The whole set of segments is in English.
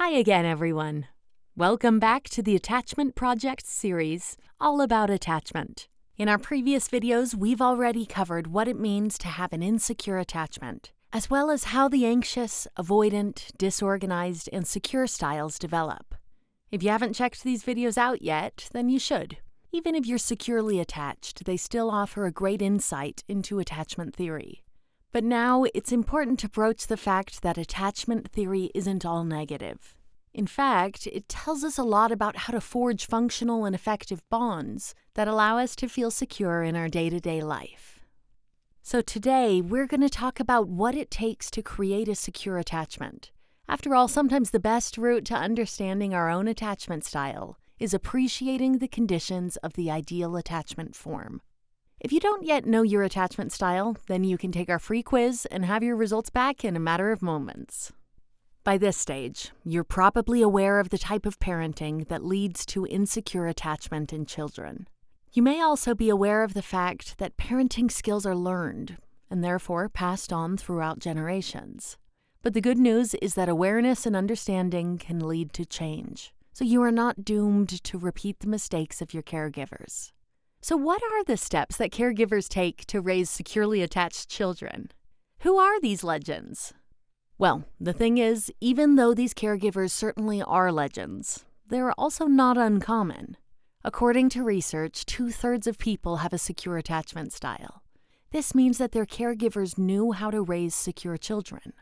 Hi again, everyone. Welcome back to the Attachment Project series, all about attachment. In our previous videos, we've already covered what it means to have an insecure attachment, as well as how the anxious, avoidant, disorganized, and secure styles develop. If you haven't checked these videos out yet, then you should. Even if you're securely attached, they still offer a great insight into attachment theory. But now, it's important to broach the fact that attachment theory isn't all negative. In fact, it tells us a lot about how to forge functional and effective bonds that allow us to feel secure in our day-to-day life. So today, we're going to talk about what it takes to create a secure attachment. After all, sometimes the best route to understanding our own attachment style is appreciating the conditions of the ideal attachment form. If you don't yet know your attachment style, then you can take our free quiz and have your results back in a matter of moments. By this stage, you're probably aware of the type of parenting that leads to insecure attachment in children. You may also be aware of the fact that parenting skills are learned and therefore passed on throughout generations. But the good news is that awareness and understanding can lead to change, so you are not doomed to repeat the mistakes of your caregivers. So what are the steps that caregivers take to raise securely attached children? Who are these legends? Well, the thing is, even though these caregivers certainly are legends, they're also not uncommon. According to research, 2/3 of people have a secure attachment style. This means that their caregivers knew how to raise secure children.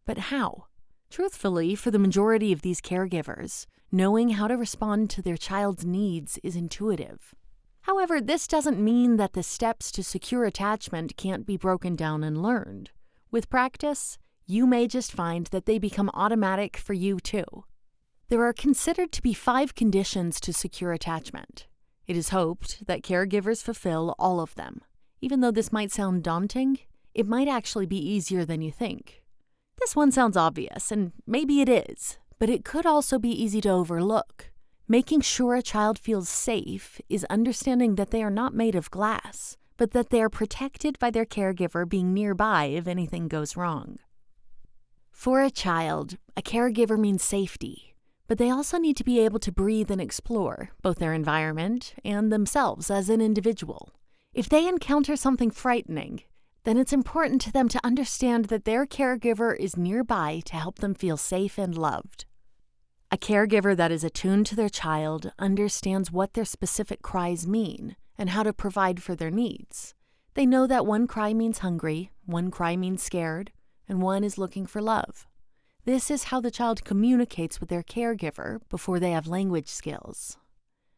But how? Truthfully, for the majority of these caregivers, knowing how to respond to their child's needs is intuitive. However, this doesn't mean that the steps to secure attachment can't be broken down and learned. With practice, you may just find that they become automatic for you too. There are considered to be 5 conditions to secure attachment. It is hoped that caregivers fulfill all of them. Even though this might sound daunting, it might actually be easier than you think. This one sounds obvious, and maybe it is, but it could also be easy to overlook. Making sure a child feels safe is understanding that they are not made of glass, but that they are protected by their caregiver being nearby if anything goes wrong. For a child, a caregiver means safety, but they also need to be able to breathe and explore both their environment and themselves as an individual. If they encounter something frightening, then it's important to them to understand that their caregiver is nearby to help them feel safe and loved. A caregiver that is attuned to their child understands what their specific cries mean and how to provide for their needs. They know that one cry means hungry, one cry means scared, and one is looking for love. This is how the child communicates with their caregiver before they have language skills.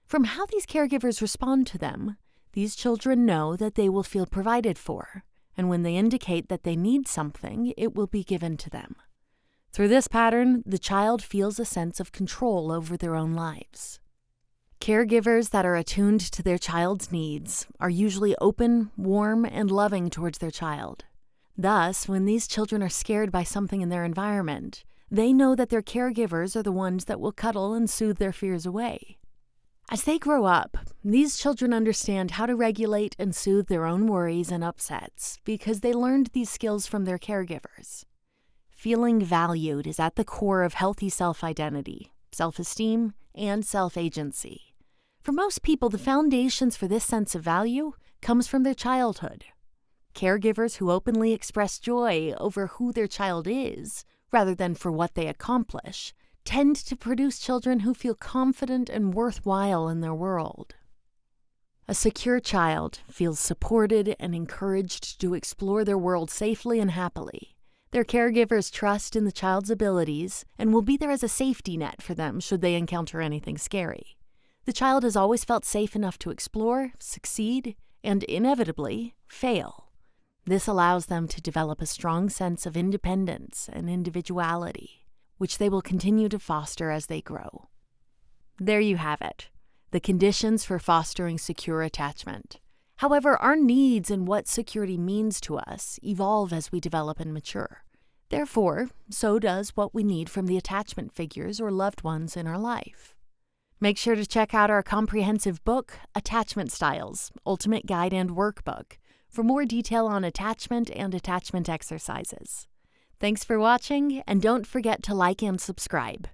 From how these caregivers respond to them, these children know that they will feel provided for, and when they indicate that they need something, it will be given to them. Through this pattern, the child feels a sense of control over their own lives. Caregivers that are attuned to their child's needs are usually open, warm, and loving towards their child. Thus, when these children are scared by something in their environment, they know that their caregivers are the ones that will cuddle and soothe their fears away. As they grow up, these children understand how to regulate and soothe their own worries and upsets because they learned these skills from their caregivers. Feeling valued is at the core of healthy self-identity, self-esteem, and self-agency. For most people, the foundations for this sense of value comes from their childhood. Caregivers who openly express joy over who their child is, rather than for what they accomplish, tend to produce children who feel confident and worthwhile in their world. A secure child feels supported and encouraged to explore their world safely and happily. Their caregivers trust in the child's abilities and will be there as a safety net for them should they encounter anything scary. The child has always felt safe enough to explore, succeed, and inevitably fail. This allows them to develop a strong sense of independence and individuality, which they will continue to foster as they grow. There you have it, the conditions for fostering secure attachment. However, our needs and what security means to us evolve as we develop and mature. Therefore, so does what we need from the attachment figures or loved ones in our life. Make sure to check out our comprehensive book, Attachment Styles, Ultimate Guide and Workbook, for more detail on attachment and attachment exercises. Thanks for watching, and don't forget to like and subscribe.